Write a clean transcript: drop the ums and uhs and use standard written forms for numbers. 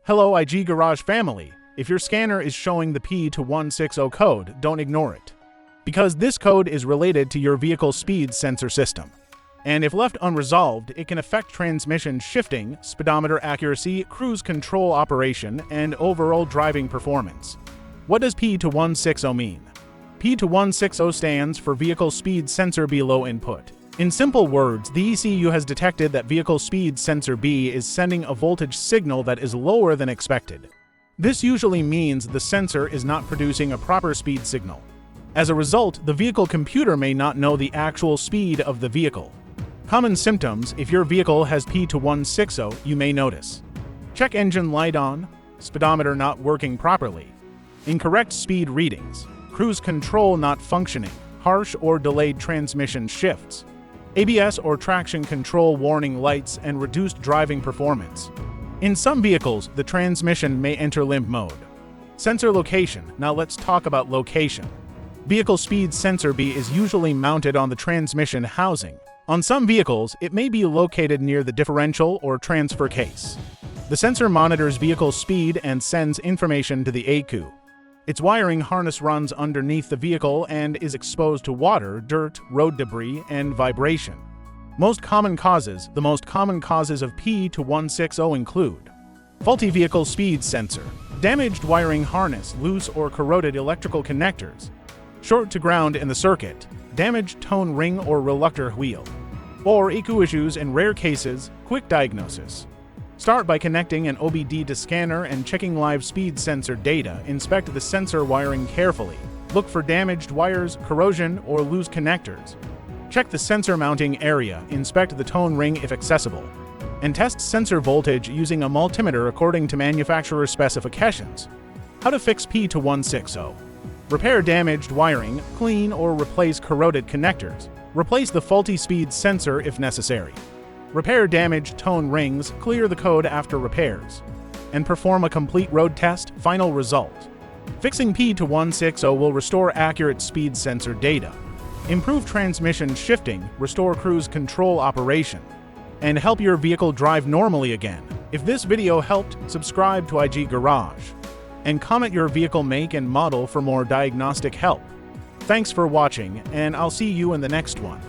Hello IG Garage family. If your scanner is showing the P2160 code, don't ignore it, because this code is related to your vehicle speed sensor system. And if left unresolved, it can affect transmission shifting, speedometer accuracy, cruise control operation, and overall driving performance. What does P2160 mean? P2160 stands for Vehicle Speed Sensor B Low Input. In simple words, the ECU has detected that vehicle speed sensor B is sending a voltage signal that is lower than expected. This usually means the sensor is not producing a proper speed signal. As a result, the vehicle computer may not know the actual speed of the vehicle. Common symptoms: if your vehicle has P2160, you may notice: check engine light on, speedometer not working properly, incorrect speed readings, cruise control not functioning, harsh or delayed transmission shifts, ABS or traction control warning lights, and reduced driving performance. In some vehicles, the transmission may enter limp mode. Sensor location. Now let's talk about location. Vehicle speed sensor B is usually mounted on the transmission housing. On some vehicles, it may be located near the differential or transfer case. The sensor monitors vehicle speed and sends information to the ECU. Its wiring harness runs underneath the vehicle and is exposed to water, dirt, road debris, and vibration. The most common causes of P2160 include: faulty vehicle speed sensor, damaged wiring harness, loose or corroded electrical connectors, short to ground in the circuit, damaged tone ring or reluctor wheel, or ECU issues. In rare cases, quick diagnosis. Start by connecting an obd2 scanner and checking live speed sensor data. Inspect the sensor wiring carefully. Look for damaged wires, corrosion, or loose connectors. Check the sensor mounting area. Inspect the tone ring if accessible. And test sensor voltage using a multimeter according to manufacturer specifications. How to fix P2160. Repair damaged wiring, clean or replace corroded connectors. Replace the faulty speed sensor if necessary. Repair damaged tone rings, clear the code after repairs, and perform a complete road test. Final result: fixing P2160 will restore accurate speed sensor data, improve transmission shifting, restore cruise control operation, and help your vehicle drive normally again. If this video helped, subscribe to IG Garage, and comment your vehicle make and model for more diagnostic help. Thanks for watching, and I'll see you in the next one.